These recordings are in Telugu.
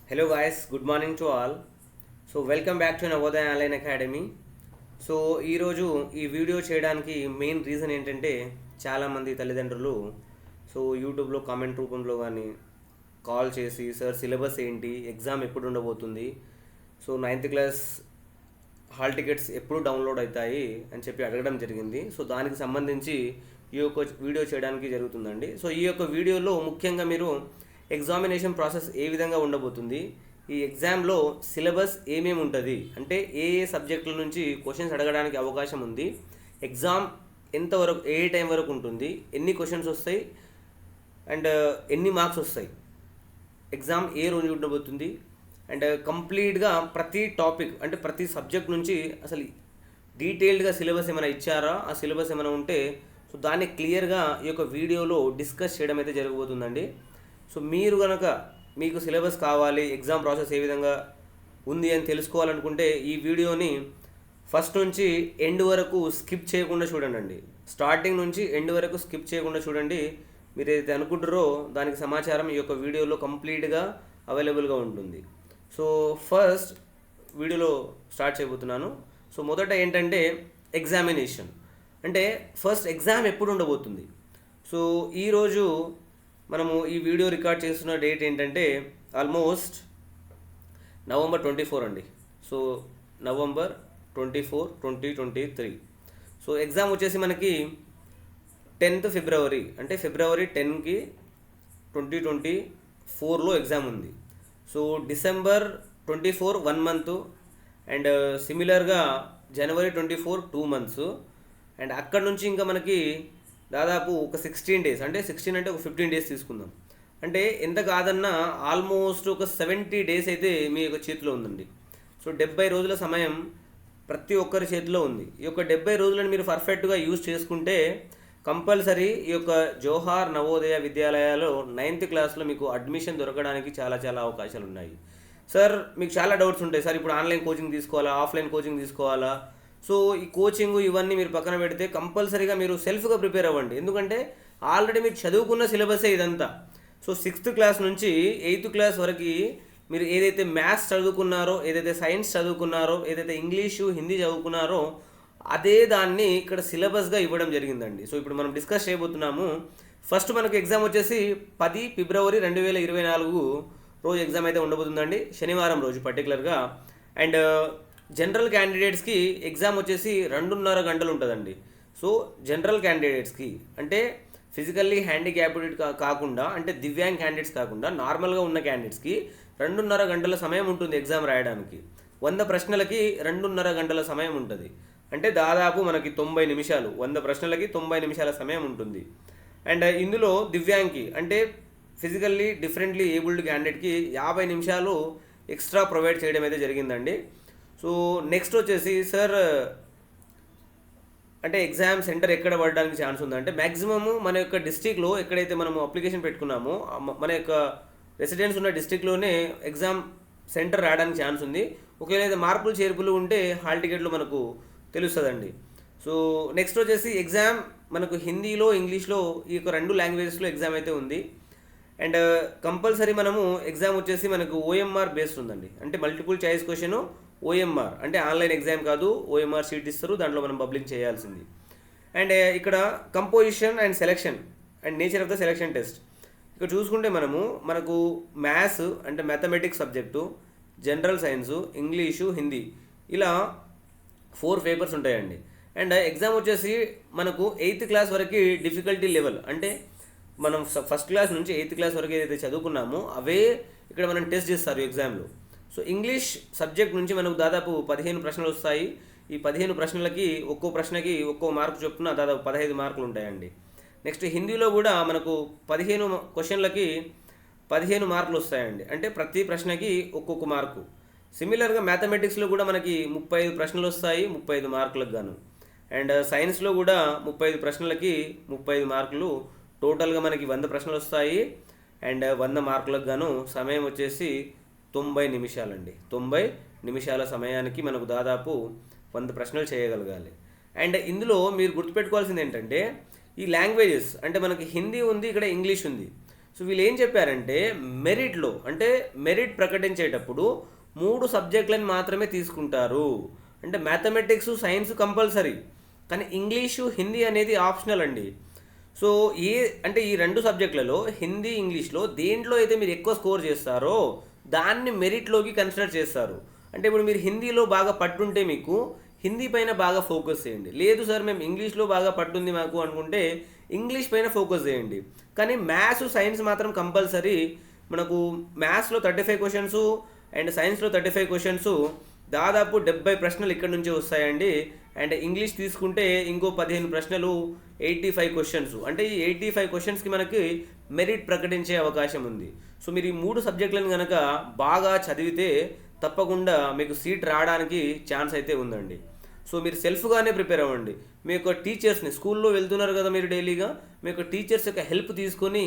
Hello guys, good morning to all. So welcome back to Navodaya Online Academy. So ఈరోజు ఈ వీడియో చేయడానికి మెయిన్ రీజన్ ఏంటంటే చాలామంది తల్లిదండ్రులు యూట్యూబ్లో కామెంట్ రూపంలో కానీ కాల్ చేసి సార్ సిలబస్ ఏంటి, ఎగ్జామ్ ఎప్పుడు ఉండబోతుంది, నైన్త్ క్లాస్ హాల్ టికెట్స్ ఎప్పుడు డౌన్లోడ్ అవుతాయి అని చెప్పి అడగడం జరిగింది. దానికి సంబంధించి ఈ యొక్క వీడియో చేయడానికి జరుగుతుందండి. ఈ యొక్క వీడియోలో ముఖ్యంగా మీరు ఎగ్జామినేషన్ ప్రాసెస్ ఏ విధంగా ఉండబోతుంది, ఈ ఎగ్జామ్లో సిలబస్ ఏమేమి ఉంటుంది, అంటే ఏ సబ్జెక్టుల నుంచి క్వశ్చన్స్ అడగడానికి అవకాశం ఉంది, ఎగ్జామ్ ఎంతవరకు ఏ టైం వరకు ఉంటుంది, ఎన్ని క్వశ్చన్స్ వస్తాయి అండ్ ఎన్ని మార్క్స్ వస్తాయి, ఎగ్జామ్ ఏ రోజు ఉండబోతుంది అండ్ కంప్లీట్గా ప్రతి టాపిక్ అంటే ప్రతి సబ్జెక్ట్ నుంచి అసలు డీటెయిల్డ్గా సిలబస్ ఏమైనా ఇచ్చారా, ఆ సిలబస్ ఏమైనా ఉంటే దాన్ని క్లియర్గా ఈ యొక్క వీడియోలో డిస్కస్ చేయడం అయితే జరగబోతుందండి. మీరు కనుక మీకు సిలబస్ కావాలి, ఎగ్జామ్ ప్రాసెస్ ఏ విధంగా ఉంది అని తెలుసుకోవాలనుకుంటే ఈ వీడియోని ఫస్ట్ నుంచి ఎండ్ వరకు స్కిప్ చేయకుండా చూడండి. స్టార్టింగ్ నుంచి ఎండ్ వరకు స్కిప్ చేయకుండా చూడండి. మీరు ఏదైతే అనుకుంటారో దానికి సమాచారం ఈ యొక్క వీడియోలో కంప్లీట్గా అవైలబుల్గా ఉంటుంది. ఫస్ట్ వీడియోలో స్టార్ట్ చేయబోతున్నాను. మొదట ఏంటంటే ఎగ్జామినేషన్, అంటే ఫస్ట్ ఎగ్జామ్ ఎప్పుడు ఉండబోతుంది. ఈరోజు మనము ఈ వీడియో రికార్డ్ చేస్తున్న డేట్ ఏంటంటే ఆల్మోస్ట్ November 24 అండి. November 24, 2023. ఎగ్జామ్ వచ్చేసి మనకి 10th February, అంటే February 10కి 2024లో ఎగ్జామ్ ఉంది. December 24 1 month అండ్ సిమిలర్గా January 24 2 months అండ్ అక్కడ నుంచి ఇంకా మనకి దాదాపు ఒక 16 days, అంటే 16 అంటే ఒక 15 days తీసుకుందాం, అంటే ఎంత కాదన్నా ఆల్మోస్ట్ ఒక 70 days అయితే మీ యొక్క చేతిలో ఉందండి. 70 రోజుల సమయం ప్రతి ఒక్కరి చేతిలో ఉంది. ఈ యొక్క 70 రోజులను మీరు పర్ఫెక్ట్గా యూజ్ చేసుకుంటే కంపల్సరీ ఈ యొక్క జోహార్ నవోదయ విద్యాలయాలో 9th క్లాస్లో మీకు అడ్మిషన్ దొరకడానికి చాలా చాలా అవకాశాలు ఉన్నాయి. సార్ మీకు చాలా డౌట్స్ ఉంటాయి, సార్ ఇప్పుడు ఆన్లైన్ కోచింగ్ తీసుకోవాలా, ఆఫ్లైన్ కోచింగ్ తీసుకోవాలా. ఈ కోచింగ్ ఇవన్నీ మీరు పక్కన పెడితే కంపల్సరీగా మీరు సెల్ఫ్గా ప్రిపేర్ అవ్వండి. ఎందుకంటే ఆల్రెడీ మీరు చదువుకున్న సిలబసే ఇదంతా. 6th క్లాస్ నుంచి 8th క్లాస్ వరకు మీరు ఏదైతే మ్యాథ్స్ చదువుకున్నారో, ఏదైతే సైన్స్ చదువుకున్నారో, ఏదైతే ఇంగ్లీషు హిందీ చదువుకున్నారో అదే దాన్ని ఇక్కడ సిలబస్గా ఇవ్వడం జరిగిందండి. ఇప్పుడు మనం డిస్కస్ చేయబోతున్నాము. ఫస్ట్ మనకు ఎగ్జామ్ వచ్చేసి 10 February 2024 రోజు ఎగ్జామ్ అయితే ఉండబోతుందండి, శనివారం రోజు పర్టికులర్గా. అండ్ జనరల్ క్యాండిడేట్స్కి ఎగ్జామ్ వచ్చేసి 2.5 గంటలు ఉంటుందండి. జనరల్ క్యాండిడేట్స్కి అంటే ఫిజికల్లీ హ్యాండిక్యాప్డ్ కాకుండా, అంటే దివ్యాంగ్ క్యాండిడేట్స్ కాకుండా నార్మల్గా ఉన్న క్యాండిడేట్స్కి 2.5 గంటల సమయం ఉంటుంది ఎగ్జామ్ రాయడానికి. 100 ప్రశ్నలకి 2.5 గంటల సమయం ఉంటుంది, అంటే దాదాపు మనకి 90 నిమిషాలు. 100 ప్రశ్నలకి 90 నిమిషాల సమయం ఉంటుంది. అండ్ ఇందులో దివ్యాంగ్కి అంటే ఫిజికల్లీ డిఫరెంట్లీ ఏబుల్డ్ క్యాండిడేట్కి 50 నిమిషాలు ఎక్స్ట్రా ప్రొవైడ్ చేయడం అయితే జరిగిందండి. నెక్స్ట్ వచ్చేసి సార్ అంటే ఎగ్జామ్ సెంటర్ ఎక్కడ పడడానికి ఛాన్స్ ఉందంటే మ్యాక్సిమము మన యొక్క డిస్టిక్లో ఎక్కడైతే మనము అప్లికేషన్ పెట్టుకున్నామో మన యొక్క రెసిడెన్స్ ఉన్న డిస్టిక్లోనే ఎగ్జామ్ సెంటర్ రావడానికి ఛాన్స్ ఉంది. ఒకవేళ అయితే మార్పులు చేర్పులు ఉంటే హాల్ టికెట్లు మనకు తెలుస్తుందండి. నెక్స్ట్ వచ్చేసి ఎగ్జామ్ మనకు హిందీలో ఇంగ్లీష్లో ఈ యొక్క 2 లాంగ్వేజెస్లో ఎగ్జామ్ అయితే ఉంది. అండ్ కంపల్సరీ మనము ఎగ్జామ్ వచ్చేసి మనకు OMR బేస్డ్ ఉందండి, అంటే మల్టిపుల్ చాయిస్ క్వశ్చన్ OMR, అంటే ఆన్లైన్ ఎగ్జామ్ కాదు, OMR షీట్ ఇస్తారు, దాంట్లో మనం పబ్లిక్ చేయాల్సింది. అండ్ ఇక్కడ composition and selection and nature of the selection test ఇక్కడ చూసుకుంటే మనకు మ్యాథ్స్ అంటే mathematics subject, general science, English, Hindi ఇలా 4 పేపర్స్ ఉంటాయండి. అండ్ ఎగ్జామ్ వచ్చేసి మనకు 8th క్లాస్ వరకు డిఫికల్టీ లెవెల్, అంటే మనం ఫస్ట్ క్లాస్ నుంచి 8th క్లాస్ వరకు ఏదైతే చదువుకున్నామో అవే ఇక్కడ మనం టెస్ట్ చేస్తారు ఎగ్జామ్లో. ఇంగ్లీష్ సబ్జెక్ట్ నుంచి మనకు దాదాపు 15 ప్రశ్నలు వస్తాయి. ఈ 15 ప్రశ్నలకి ఒక్కో ప్రశ్నకి ఒక్కో మార్కు చొప్పున దాదాపు 15 మార్కులు ఉంటాయండి. నెక్స్ట్ హిందీలో కూడా మనకు 15 క్వశ్చన్లకి 15 మార్కులు వస్తాయండి, అంటే ప్రతి ప్రశ్నకి ఒక్కొక్క మార్కు. సిమిలర్గా మ్యాథమెటిక్స్లో కూడా మనకి 35 ప్రశ్నలు వస్తాయి 35 మార్కులకు గాను. అండ్ సైన్స్లో కూడా 35 ప్రశ్నలకి 35 మార్కులు. టోటల్గా మనకి 100 ప్రశ్నలు వస్తాయి అండ్ 100 మార్కులకు గాను. సమయం వచ్చేసి 90 నిమిషాలండి. 90 నిమిషాల సమయానికి మనకు దాదాపు 100 ప్రశ్నలు చేయగలగాలి. అండ్ ఇందులో మీరు గుర్తుపెట్టుకోవాల్సింది ఏంటంటే ఈ లాంగ్వేజెస్, అంటే మనకి హిందీ ఉంది, ఇక్కడ ఇంగ్లీష్ ఉంది. సో వీళ్ళు ఏం చెప్పారంటే మెరిట్లో అంటే మెరిట్ ప్రకటించేటప్పుడు 3 సబ్జెక్టులను మాత్రమే తీసుకుంటారు. అంటే మ్యాథమెటిక్స్, సైన్స్ కంపల్సరీ, కానీ ఇంగ్లీషు, హిందీ అనేది ఆప్షనల్ అండి. సో అంటే ఈ 2 సబ్జెక్టులలో హిందీ, ఇంగ్లీష్లో దేంట్లో అయితే మీరు ఎక్కువ స్కోర్ చేస్తారో దాన్ని మెరిట్లోకి కన్సిడర్ చేస్తారు. అంటే ఇప్పుడు మీరు హిందీలో బాగా పట్టుంటే మీకు హిందీ పైన బాగా ఫోకస్ చేయండి. లేదు సార్ మేము ఇంగ్లీష్లో బాగా పట్టుంది మాకు అనుకుంటే ఇంగ్లీష్ పైన ఫోకస్ చేయండి. కానీ మ్యాథ్స్, సైన్స్ మాత్రం కంపల్సరీ. మనకు మ్యాథ్స్లో 35 క్వశ్చన్స్ అండ్ సైన్స్లో 35 క్వశ్చన్స్, దాదాపు 70 ప్రశ్నలు ఇక్కడ నుంచి వస్తాయండి. అండ్ ఇంగ్లీష్ తీసుకుంటే ఇంకో 15 ప్రశ్నలు, 85 క్వశ్చన్స్. అంటే ఈ 85 క్వశ్చన్స్కి మనకి మెరిట్ ప్రకటించే అవకాశం ఉంది. సో మీరు ఈ 3 సబ్జెక్టులను కనుక బాగా చదివితే తప్పకుండా మీకు సీట్ రావడానికి ఛాన్స్ అయితే ఉందండి. సో మీరు సెల్ఫ్గానే ప్రిపేర్ అవ్వండి. మీ యొక్క టీచర్స్ని, స్కూల్లో వెళ్తున్నారు కదా మీరు డైలీగా, మీ యొక్క టీచర్స్ యొక్క హెల్ప్ తీసుకొని,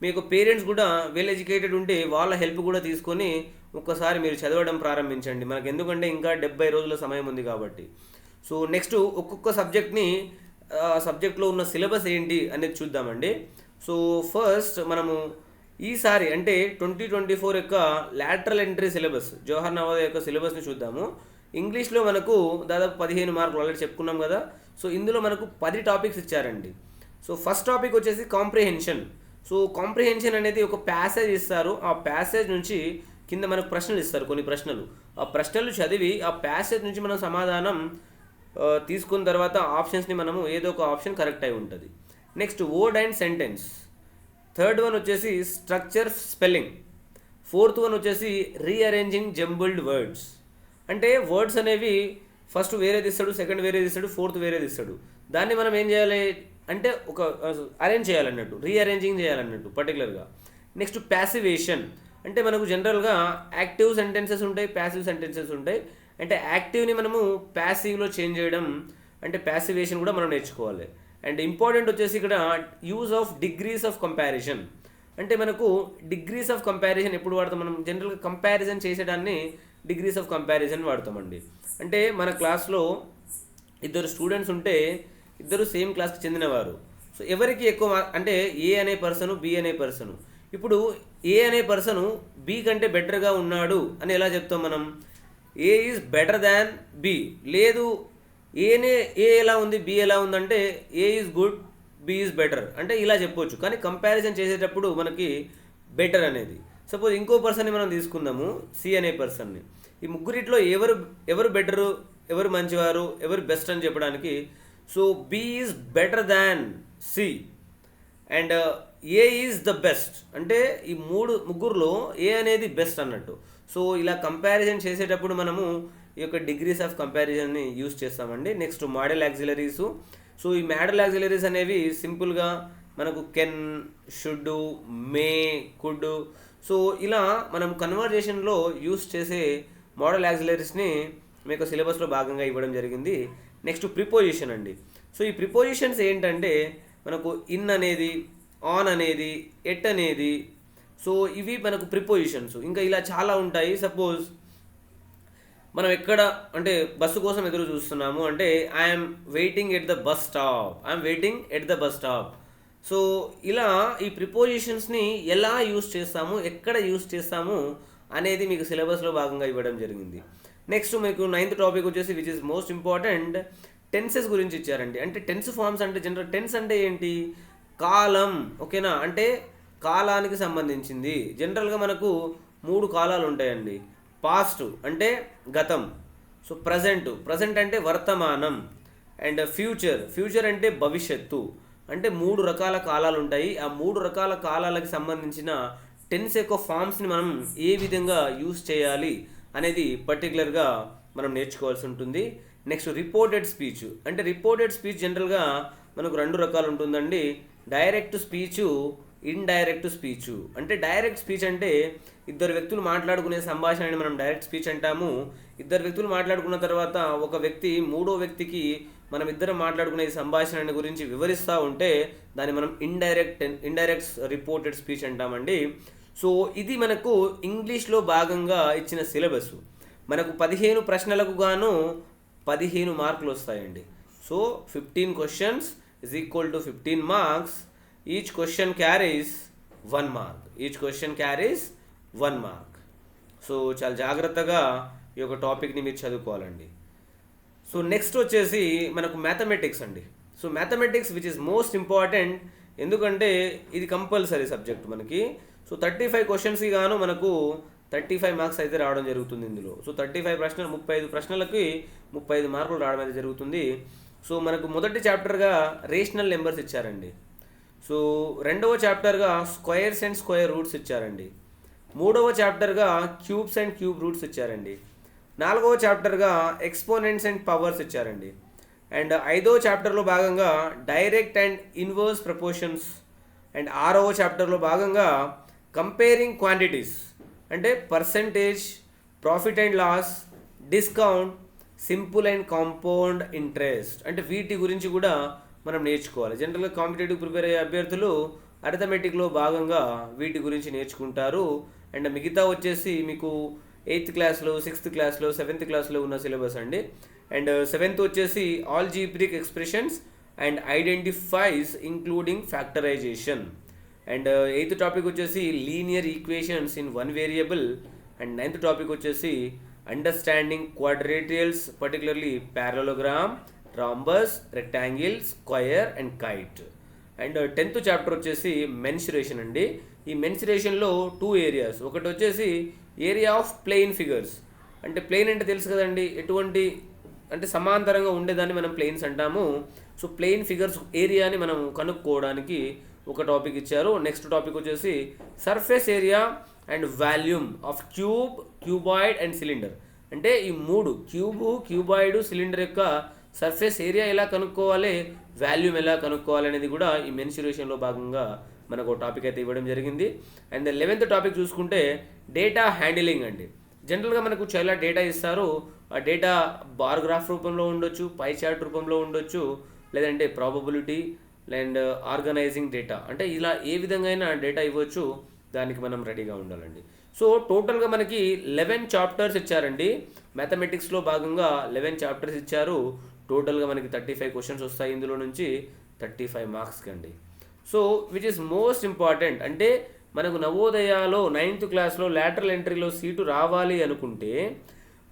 మీ యొక్క పేరెంట్స్ కూడా వెల్ ఎడ్యుకేటెడ్ ఉంటే వాళ్ళ హెల్ప్ కూడా తీసుకొని ఒక్కసారి మీరు చదవడం ప్రారంభించండి. మనకు ఎందుకంటే ఇంకా 70 రోజుల సమయం ఉంది కాబట్టి. సో నెక్స్ట్ ఒక్కొక్క సబ్జెక్ట్లో ఉన్న సిలబస్ ఏంటి అనేది చూద్దామండి. సో ఫస్ట్ మనము ఈసారి అంటే 2024 యొక్క lateral entry syllabus, Jawahar Navodaya యొక్క సిలబస్ని చూద్దాము. ఇంగ్లీష్లో మనకు దాదాపు 15 మార్కులు ఆల్రెడీ చెప్పుకున్నాం కదా. సో ఇందులో మనకు 10 టాపిక్స్ ఇచ్చారండి. సో ఫస్ట్ టాపిక్ వచ్చేసి కాంప్రిహెన్షన్. సో కాంప్రిహెన్షన్ అనేది ఒక ప్యాసేజ్ ఇస్తారు. ఆ ప్యాసేజ్ నుంచి కింద మనకు ప్రశ్నలు ఇస్తారు, కొన్ని ప్రశ్నలు. ఆ ప్రశ్నలు చదివి ఆ ప్యాసేజ్ నుంచి మనం సమాధానం తీసుకున్న తర్వాత ఆప్షన్స్ని మనము ఏదో ఒక ఆప్షన్ కరెక్ట్ అయి ఉంటుంది. Next word and sentence. Third one వచ్చేసి స్ట్రక్చర్, స్పెల్లింగ్. ఫోర్త్ వన్ వచ్చేసి రీఅరేంజింగ్ జంబుల్డ్ వర్డ్స్. అంటే వర్డ్స్ అనేవి ఫస్ట్ వేరేది ఇస్తాడు, సెకండ్ వేరేది ఇస్తాడు, ఫోర్త్ వేరేది ఇస్తాడు. దాన్ని మనం ఏం చేయాలి అంటే ఒక అరేంజ్ చేయాలన్నట్టు, రీఅరేంజింగ్ చేయాలన్నట్టు పర్టికులర్గా. Next passivation. అంటే మనకు జనరల్గా యాక్టివ్ సెంటెన్సెస్ ఉంటాయి, ప్యాసివ్ సెంటెన్సెస్ ఉంటాయి. అంటే యాక్టివ్ని మనము ప్యాసివ్లో చేంజ్ చేయడం, అంటే ప్యాసివేషన్ కూడా మనం నేర్చుకోవాలి. అండ్ ఇంపార్టెంట్ వచ్చేసి ఇక్కడ use of degrees of comparison. అంటే మనకు డిగ్రీస్ ఆఫ్ కంపారిజన్ ఎప్పుడు వాడతాం మనం? జనరల్గా కంపారిజన్ చేసేదాన్ని డిగ్రీస్ ఆఫ్ కంపారిజన్ వాడతామండి. అంటే మన క్లాస్లో 2 స్టూడెంట్స్ ఉంటే ఇద్దరు సేమ్ క్లాస్కి చెందినవారు. సో ఎవరికి ఎక్కువ అంటే ఏ అనే పర్సను, బి అనే పర్సను. ఇప్పుడు ఏ అనే పర్సను బి కంటే బెటర్గా ఉన్నాడు అని ఎలా చెప్తాం మనం? A is better than B. లేదు ఏ ఎలా ఉంది, బి ఎలా ఉందంటే A is good, B is better అంటే ఇలా చెప్పొచ్చు. కానీ కంపారిజన్ చేసేటప్పుడు మనకి బెటర్ అనేది. సపోజ్ ఇంకో పర్సన్ని మనం తీసుకుందాము, సి అనే పర్సన్ని. ఈ ముగ్గురిట్లో ఎవరు బెటరు, ఎవరు మంచివారు, ఎవరు బెస్ట్ అని చెప్పడానికి so B is better than C and A is the best. అంటే ఈ ముగ్గురులో ఏ అనేది బెస్ట్ అన్నట్టు. సో ఇలా కంపారిజన్ చేసేటప్పుడు మనము ఈ యొక్క డిగ్రీస్ ఆఫ్ కంపారిజన్ని యూజ్ చేస్తామండి. Next model auxiliaries. సో ఈ మోడల్ యాక్సిలరీస్ అనేవి సింపుల్గా మనకు can, should, May, could. So ఇలా మనం కన్వర్జేషన్లో యూజ్ చేసే మోడల్ యాక్సిలరీస్ని మీకు సిలబస్లో భాగంగా ఇవ్వడం జరిగింది. నెక్స్ట్ ప్రిపోజిషన్ అండి. సో ఈ ప్రిపోజిషన్స్ ఏంటంటే మనకు ఇన్ అనేది, ఆన్ అనేది, ఎట్ అనేది. సో ఇవి మనకు ప్రిపోజిషన్స్. ఇంకా ఇలా చాలా ఉంటాయి. సపోజ్ మనం ఎక్కడ అంటే బస్సు కోసం ఎదురు చూస్తున్నాము అంటే I'm waiting at the bus stop, I'm waiting at the bus stop. So ఇలా ఈ ప్రిపోజిషన్స్ని ఎలా యూస్ చేస్తాము, ఎక్కడ యూస్ చేస్తాము అనేది మీకు సిలబస్లో భాగంగా ఇవ్వడం జరిగింది. నెక్స్ట్ మీకు 9th టాపిక్ వచ్చేసి which is most important, tenses గురించి ఇచ్చారండి. అంటే టెన్స్ ఫార్మ్స్ అంటే జనరల్ టెన్స్ అంటే ఏంటి? కాలం, ఓకేనా? అంటే కాలానికి సంబంధించింది. జనరల్గా మనకు 3 కాలాలు ఉంటాయండి. పాస్ట్ అంటే గతం, సో ప్రజెంట్ అంటే వర్తమానం, అండ్ ఫ్యూచర్ అంటే భవిష్యత్తు. అంటే 3 రకాల కాలాలు ఉంటాయి. ఆ 3 రకాల కాలాలకు సంబంధించిన టెన్స్ యొక్క ఫామ్స్ని మనం ఏ విధంగా యూస్ చేయాలి అనేది పర్టికులర్గా మనం నేర్చుకోవాల్సి ఉంటుంది. Next reported speech. అంటే రిపోర్టెడ్ స్పీచ్ జనరల్గా మనకు 2 రకాలు ఉంటుందండి. Direct speech, indirect speech. అంటే డైరెక్ట్ స్పీచ్ అంటే 2 వ్యక్తులు మాట్లాడుకునే సంభాషణని మనం డైరెక్ట్ స్పీచ్ అంటాము. 2 వ్యక్తులు మాట్లాడుకున్న తర్వాత ఒక వ్యక్తి 3వ వ్యక్తికి మనం ఇద్దరం మాట్లాడుకునే సంభాషణ గురించి వివరిస్తూ ఉంటే దాన్ని మనం ఇండైరెక్ట్ రిపోర్టెడ్ స్పీచ్ అంటామండి. సో ఇది మనకు ఇంగ్లీష్లో భాగంగా ఇచ్చిన సిలబస్. మనకు 15 ప్రశ్నలకు గాను 15 మార్కులు వస్తాయండి. So 15 questions is equal to 15 marks. Each question carries 1 mark. Each question carries 1 mark. So చాలా జాగ్రత్తగా ఈ యొక్క టాపిక్ని మీరు చదువుకోవాలండి. సో నెక్స్ట్ వచ్చేసి మనకు మ్యాథమెటిక్స్ అండి. So mathematics which is most important, ఎందుకంటే ఇది కంపల్సరీ సబ్జెక్ట్ మనకి. సో 35 క్వశ్చన్స్కి గాను మనకు 35 మార్క్స్ అయితే రావడం జరుగుతుంది ఇందులో. సో 35 ప్రశ్నలు, 35 ప్రశ్నలకి 35 మార్కులు రావడం అయితే జరుగుతుంది. సో మనకు మొదటి చాప్టర్గా రేషనల్ నెంబర్స్ ఇచ్చారండి. సో రెండవ చాప్టర్గా స్క్వేర్స్ అండ్ స్క్వేర్ రూట్స్ ఇచ్చారండి. మూడవ చాప్టర్గా క్యూబ్స్ అండ్ క్యూబ్ రూట్స్ ఇచ్చారండి. నాలుగవ చాప్టర్గా ఎక్స్పోనెంట్స్ అండ్ పవర్స్ ఇచ్చారండి. అండ్ ఐదవ చాప్టర్లో భాగంగా direct and inverse proportions. And ఆరవ చాప్టర్లో భాగంగా కంపేరింగ్ క్వాంటిటీస్ అంటే percentage, profit and loss, discount, simple and compound interest అంటే వీటి గురించి కూడా మనం నేర్చుకోవాలి. జనరల్గా కాంపిటేటివ్ ప్రిపేర్ అయ్యే అభ్యర్థులు అరిథమెటిక్లో భాగంగా వీటి గురించి నేర్చుకుంటారు. అండ్ మిగతా వచ్చేసి మీకు 8th క్లాస్లో, 6th క్లాస్లో, 7th క్లాస్లో ఉన్న సిలబస్ అండి. అండ్ 7th వచ్చేసి algebraic expressions and identifies including factorization. And 8th topic వచ్చేసి linear equations in 1 variable. And 9th topic వచ్చేసి understanding quadrilaterals, particularly parallelogram, rhombus, rectangle, square and kite. And 10th chapter వచ్చేసి మెన్సురేషన్ అండి. ఈ మెన్సురేషన్లో 2 ఏరియాస్. ఒకటి వచ్చేసి ఏరియా ఆఫ్ ప్లెయిన్ ఫిగర్స్ అంటే ప్లెయిన్ అంటే తెలుసు కదండి, ఎటువంటి అంటే సమాంతరంగా ఉండేదాన్ని మనం ప్లెయిన్స్ అంటాము. సో ప్లెయిన్ ఫిగర్స్ ఏరియాని మనం కనుక్కోవడానికి ఒక టాపిక్ ఇచ్చారు. నెక్స్ట్ టాపిక్ వచ్చేసి surface area and volume of cube, cuboid and cylinder అంటే ఈ 3 క్యూబు, క్యూబాయిడ్, సిలిండర్ యొక్క సర్ఫేస్ ఏరియా ఎలా కనుక్కోవాలి, వాల్యూమ్ ఎలా కనుక్కోవాలి అనేది కూడా ఈ మెన్సురేషన్లో భాగంగా మనకు ఒక టాపిక్ అయితే ఇవ్వడం జరిగింది. అండ్ 11th టాపిక్ చూసుకుంటే డేటా హ్యాండిలింగ్ అండి. జనరల్గా మనకు చాలా డేటా ఇస్తారు. ఆ డేటా బార్ గ్రాఫ్ రూపంలో ఉండొచ్చు, పై చార్ట్ రూపంలో ఉండొచ్చు, లేదంటే ప్రాబబిలిటీ అండ్ ఆర్గనైజింగ్ డేటా అంటే ఇలా ఏ విధంగా అయినా డేటా ఇవ్వచ్చు. దానికి మనం రెడీగా ఉండాలండి. సో టోటల్గా మనకి 11 చాప్టర్స్ ఇచ్చారండి. మ్యాథమెటిక్స్లో భాగంగా 11 చాప్టర్స్ ఇచ్చారు. టోటల్గా మనకి 35 క్వశ్చన్స్ వస్తాయి ఇందులో నుంచి 35 మార్క్స్కి అండి. So which is most important అంటే మనకు నవోదయాలో 9th క్లాస్లో లాటరల్ ఎంట్రీలో సీటు రావాలి అనుకుంటే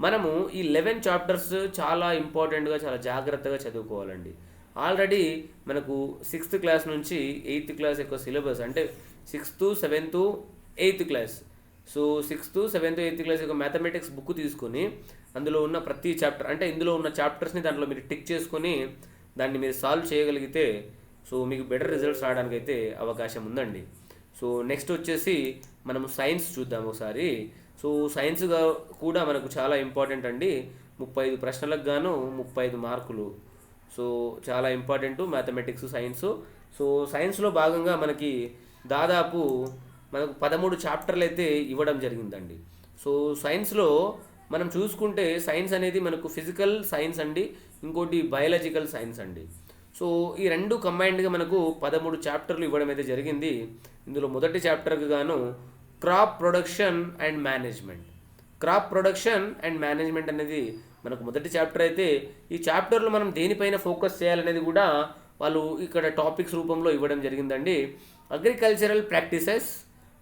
మనము ఈ 11 చాప్టర్స్ చాలా ఇంపార్టెంట్గా, చాలా జాగ్రత్తగా చదువుకోవాలండి. ఆల్రెడీ మనకు 6th క్లాస్ నుంచి 8th క్లాస్ యొక్క సిలబస్ అంటే 6th, 7th, 8th class. So 6th, 7th, 8th class యొక్క మ్యాథమెటిక్స్ బుక్ తీసుకొని అందులో ఉన్న ప్రతి చాప్టర్ అంటే ఇందులో ఉన్న చాప్టర్స్ని దాంట్లో మీరు టిక్ చేసుకొని దాన్ని మీరు సాల్వ్ చేయగలిగితే సో మీకు బెటర్ రిజల్ట్స్ రావడానికి అయితే అవకాశం ఉందండి. సో నెక్స్ట్ వచ్చేసి మనము సైన్స్ చూద్దాం ఒకసారి. సో సైన్స్ కూడా మనకు చాలా ఇంపార్టెంట్ అండి. 35 ప్రశ్నలకు గాను 35 మార్కులు. సో చాలా ఇంపార్టెంట్ మ్యాథమెటిక్స్, సైన్స్. సో సైన్స్లో భాగంగా మనకి దాదాపు మనకు 13 చాప్టర్లు అయితే ఇవ్వడం జరిగిందండి. సో సైన్స్లో మనం చూసుకుంటే సైన్స్ అనేది మనకు ఫిజికల్ సైన్స్ అండి, ఇంకోటి బయాలజికల్ సైన్స్ అండి. సో ఈ రెండు కంబైన్డ్గా మనకు 13 చాప్టర్లు ఇవ్వడం అయితే జరిగింది. ఇందులో మొదటి చాప్టర్కి గాను crop production and management. Crop production and management అనేది మనకు మొదటి చాప్టర్ అయితే ఈ చాప్టర్లో మనం దేనిపైన ఫోకస్ చేయాలనేది కూడా వాళ్ళు ఇక్కడ టాపిక్స్ రూపంలో ఇవ్వడం జరిగిందండి. Agricultural practices,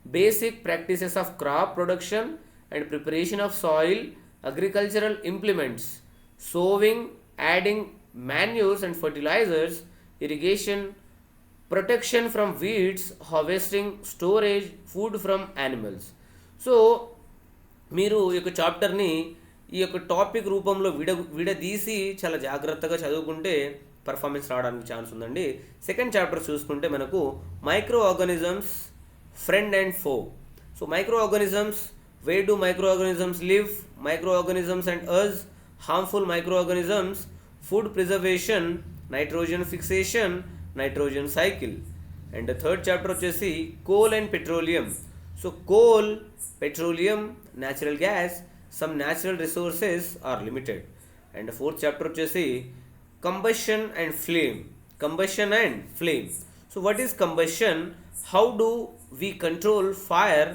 basic practices of crop production and preparation of soil, agricultural implements, sowing, adding manures and fertilizers, irrigation, protection from weeds, harvesting, storage, food from animals. So మీరు ఈ యొక్క చాప్టర్ని ఈ యొక్క టాపిక్ రూపంలో విడదీసి చాలా జాగ్రత్తగా చదువుకుంటే పర్ఫార్మెన్స్ రావడానికి ఛాన్స్ ఉందండి. సెకండ్ చాప్టర్ చూసుకుంటే మనకు మైక్రో ఆర్గానిజమ్స్, ఫ్రెండ్ అండ్ ఫో. So micro organisms, where do microorganisms live, microorganisms and us, harmful microorganisms, food preservation, nitrogen fixation, nitrogen cycle. And the third chapter వచ్చేసి coal and petroleum. So coal, petroleum, natural gas, some natural resources are limited. And the fourth chapter వచ్చేసి combustion and flame. Combustion and flame. So what is combustion? How do we control fire?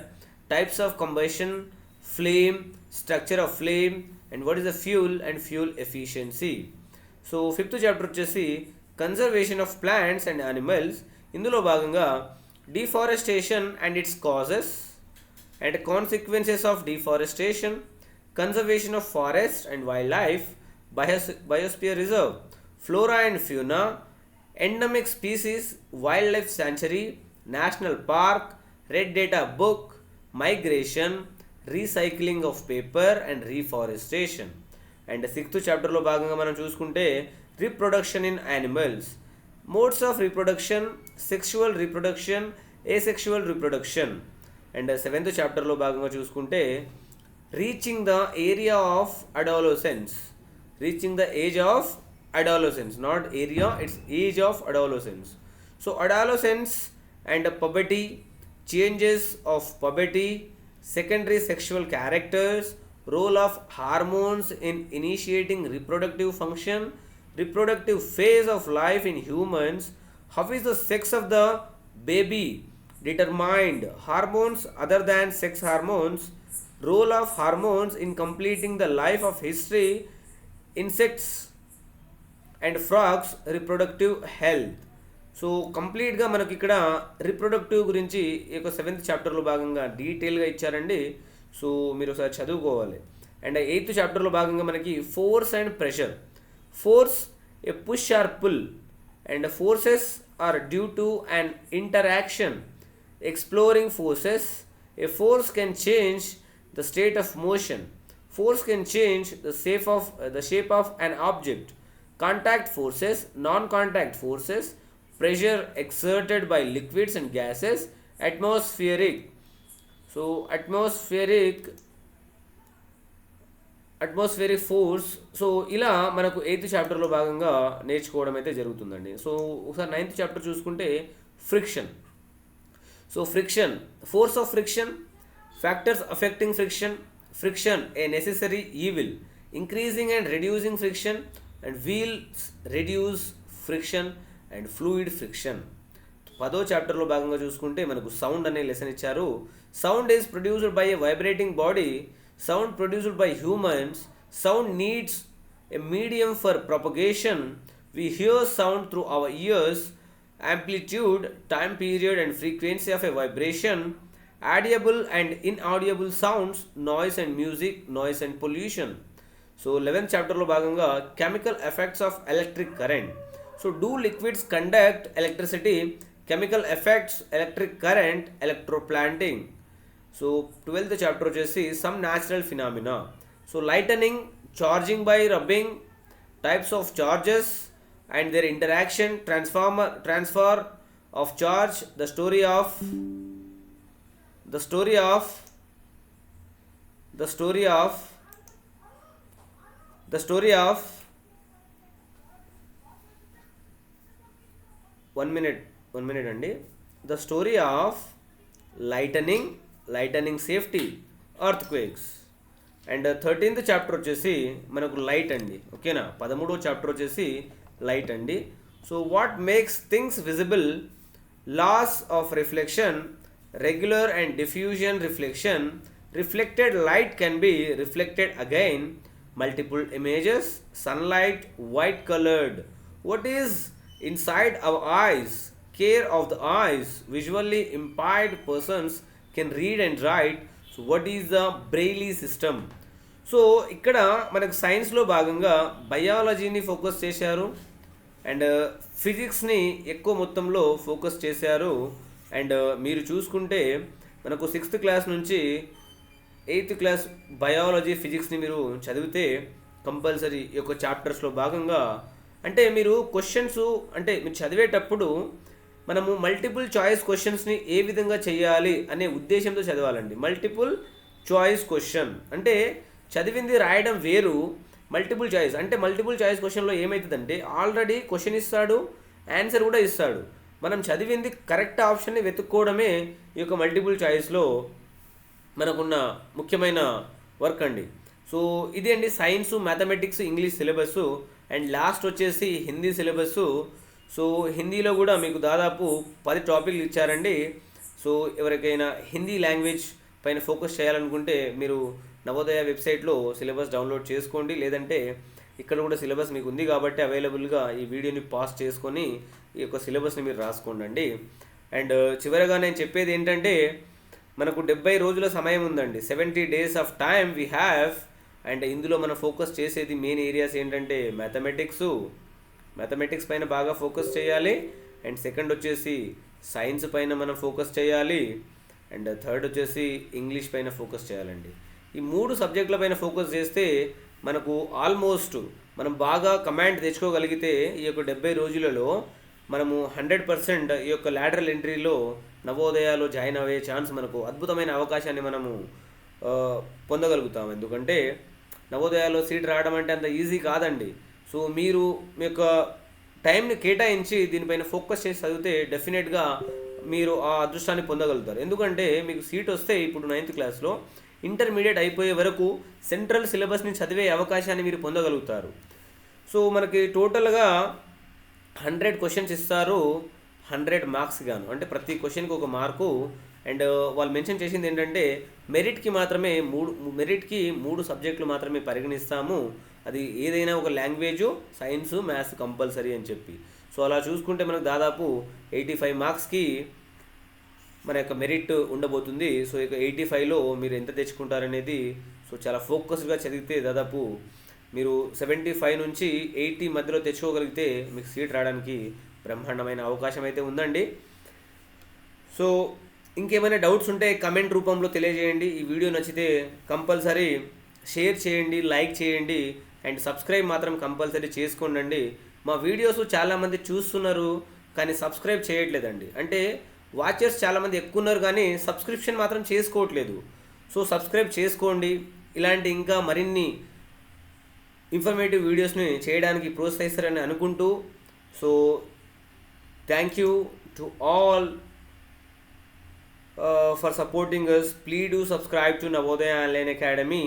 Types of combustion, flame, structure of flame, and what is the fuel and fuel efficiency. So 5th chapter వచ్చేసి conservation of plants and animals. ఇందులో భాగంగా deforestation and its causes and consequences of deforestation, conservation of forest and wildlife, biosphere reserve, flora and fauna, endemic species, wildlife sanctuary, national park, red data book, migration, recycling of paper and reforestation. And sixth చాప్టర్లో భాగంగా మనం చూసుకుంటే reproduction in animals, modes of reproduction, sexual reproduction, asexual reproduction. And seventh చాప్టర్లో భాగంగా చూసుకుంటే reaching the area of adolescence, reaching the age of adolescence, not area, it's age of adolescence. So adolescence and puberty, changes of puberty, secondary sexual characters, role of hormones in initiating reproductive function, reproductive phase of life in humans, how is the sex of the baby determined, hormones other than sex hormones, role of hormones in completing the life of history, insects and frogs reproductive health. So కంప్లీట్గా మనకి ఇక్కడ రిప్రొడక్టివ్ గురించి ఈ యొక్క సెవెంత్ చాప్టర్లో భాగంగా డీటెయిల్గా ఇచ్చారండి. సో మీరు ఒకసారి చదువుకోవాలి. అండ్ ఎయిత్ చాప్టర్లో భాగంగా మనకి force and pressure. Force a push or pull and forces are due to an interaction. Exploring forces, a force can change the state of motion. Force can change the shape of an object. Contact forces, non-contact forces, pressure exerted by liquids and gases, atmospheric. So atmospheric force. So ఇలా మనకు ఎయిత్ చాప్టర్లో భాగంగా నేర్చుకోవడం అయితే జరుగుతుందండి. సో ఒకసారి నైన్త్ చాప్టర్ చూసుకుంటే friction. So friction, force of friction, factors affecting friction, friction A necessary evil, increasing and reducing friction, and wheels reduce friction and fluid friction. 10వ చాప్టర్లో భాగంగా చూసుకుంటే మనకు సౌండ్ అనే లెసన్ ఇచ్చారు. Sound is produced by a vibrating body, sound produced by humans, sound needs a medium for propagation, we here sound through our years, amplitude, time period and frequency of a vibration, audible and inaudible sounds, noise and music, noise and pollution. So 11th చాప్టర్లో భాగంగా chemical effects of electric current. So do liquids conduct electricity, chemical effects, electric current, electroplating. So 12th chapter వచ్చేసి some natural phenomena. So lightning, charging by rubbing, types of charges and their interaction, transfer of charge, the story of one minute అండి. The story of lightning safety, earthquakes. And 13th chapter వచ్చేసి మనకు లైట్ అండి. ఓకేనా. 13వ చాప్టర్ వచ్చేసి లైట్ అండి. So what makes things visible, laws of reflection, regular and diffusion reflection, reflected light can be reflected again, multiple images, sunlight, white colored, what is inside our eyes, care of the eyes, visually impaired persons can read and write, so what is the Braille system. So ఇక్కడ మనకు సైన్స్లో భాగంగా బయాలజీని ఫోకస్ చేశారు అండ్ ఫిజిక్స్ని ఎక్కువ మొత్తంలో ఫోకస్ చేశారు. అండ్ మీరు చూసుకుంటే మనకు 6th క్లాస్ నుంచి 8th క్లాస్ బయాలజీ, ఫిజిక్స్ని మీరు చదివితే కంపల్సరీ ఈ యొక్క చాప్టర్స్లో భాగంగా అంటే మీరు క్వశ్చన్స్ అంటే మీరు చదివేటప్పుడు మనము మల్టిపుల్ చాయిస్ క్వశ్చన్స్ని ఏ విధంగా చేయాలి అనే ఉద్దేశంతో చదవాలండి. మల్టిపుల్ చాయిస్ క్వశ్చన్ అంటే చదివింది రాయడం వేరు, మల్టిపుల్ చాయిస్ అంటే మల్టిపుల్ చాయిస్ క్వశ్చన్లో ఏమవుతుందంటే ఆల్రెడీ క్వశ్చన్ ఇస్తాడు, ఆన్సర్ కూడా ఇస్తాడు. మనం చదివింది కరెక్ట్ ఆప్షన్ని వెతుక్కోవడమే ఈ యొక్క మల్టిపుల్ చాయిస్లో మనకున్న ముఖ్యమైన వర్క్ అండి. సో ఇది అండి science, mathematics, English syllabus. And last వచ్చేసి హిందీ సిలబస్. సో హిందీలో కూడా మీకు దాదాపు 10 టాపిక్లు ఇచ్చారండి. సో ఎవరికైనా హిందీ లాంగ్వేజ్ పైన ఫోకస్ చేయాలనుకుంటే మీరు నవోదయ వెబ్సైట్లో సిలబస్ డౌన్లోడ్ చేసుకోండి, లేదంటే ఇక్కడ కూడా సిలబస్ మీకు ఉంది కాబట్టి అవైలబుల్గా ఈ వీడియోని పాస్ చేసుకొని ఈ యొక్క సిలబస్ని మీరు రాసుకోండి. అండ్ చివరగా నేను చెప్పేది ఏంటంటే మనకు 70 రోజుల సమయం ఉందండి, 70 days of time we have. And ఇందులో మనం ఫోకస్ చేసేది మెయిన్ ఏరియాస్ ఏంటంటే మ్యాథమెటిక్స్ పైన బాగా ఫోకస్ చేయాలి. అండ్ సెకండ్ వచ్చేసి సైన్స్ పైన మనం ఫోకస్ చేయాలి. అండ్ థర్డ్ వచ్చేసి ఇంగ్లీష్ పైన ఫోకస్ చేయాలండి. ఈ 3 సబ్జెక్టుల పైన ఫోకస్ చేస్తే మనకు ఆల్మోస్ట్ మనం బాగా కమాండ్ తెచ్చుకోగలిగితే ఈ యొక్క 70 రోజులలో మనము 100% ఈ యొక్క లాటరల్ ఎంట్రీలో నవోదయాలో జాయిన్ అయ్యే ఛాన్స్, మనకు అద్భుతమైన అవకాశాన్ని మనము పొందగలుగుతాం. ఎందుకంటే నవోదయాలో సీట్ రావడం అంటే అంత ఈజీ కాదండి. సో మీరు మీ యొక్క టైంని కేటాయించి దీనిపైన ఫోకస్ చేసి చదివితే డెఫినెట్గా మీరు ఆ అదృష్టాన్ని పొందగలుగుతారు. ఎందుకంటే మీకు సీట్ వస్తే ఇప్పుడు 9th క్లాస్లో ఇంటర్మీడియట్ అయిపోయే వరకు సెంట్రల్ సిలబస్ని చదివే అవకాశాన్ని మీరు పొందగలుగుతారు. సో మనకి టోటల్గా 100 క్వశ్చన్స్ ఇస్తారు, 100 మార్క్స్ గాను, అంటే ప్రతి క్వశ్చన్కి ఒక మార్కు. అండ్ వాళ్ళు మెన్షన్ చేసింది ఏంటంటే మెరిట్కి 3 సబ్జెక్టులు మాత్రమే పరిగణిస్తాము. అది ఏదైనా ఒక లాంగ్వేజు, సైన్స్, మ్యాథ్స్ కంపల్సరీ అని చెప్పి. సో అలా చూసుకుంటే మనకు దాదాపు 85 మార్క్స్కి మన యొక్క మెరిట్ ఉండబోతుంది. సో ఇక 85లో మీరు ఎంత తెచ్చుకుంటారనేది, సో చాలా ఫోకస్గా చదివితే దాదాపు మీరు 75 నుంచి 80 మధ్యలో తెచ్చుకోగలిగితే మీకు సీట్ రావడానికి బ్రహ్మాండమైన అవకాశం అయితే ఉందండి. సో ఇంకేమైనా డౌట్స్ ఉంటే కమెంట్ రూపంలో తెలియజేయండి. ఈ వీడియో నచ్చితే కంపల్సరీ షేర్ చేయండి, లైక్ చేయండి, అండ్ సబ్స్క్రైబ్ మాత్రం కంపల్సరీ చేసుకోండి. మా వీడియోస్ చాలామంది చూస్తున్నారు కానీ సబ్స్క్రైబ్ చేయట్లేదండి. అంటే వాచర్స్ చాలామంది ఎక్కువ ఉన్నారు కానీ సబ్స్క్రిప్షన్ మాత్రం చేసుకోవట్లేదు. సో సబ్స్క్రైబ్ చేసుకోండి. ఇలాంటి ఇంకా మరిన్ని ఇన్ఫర్మేటివ్ వీడియోస్ని చేయడానికి ప్రోత్సహిస్తారని అనుకుంటూ, so thank you to all for supporting us. Please do subscribe to Navodaya Online Academy.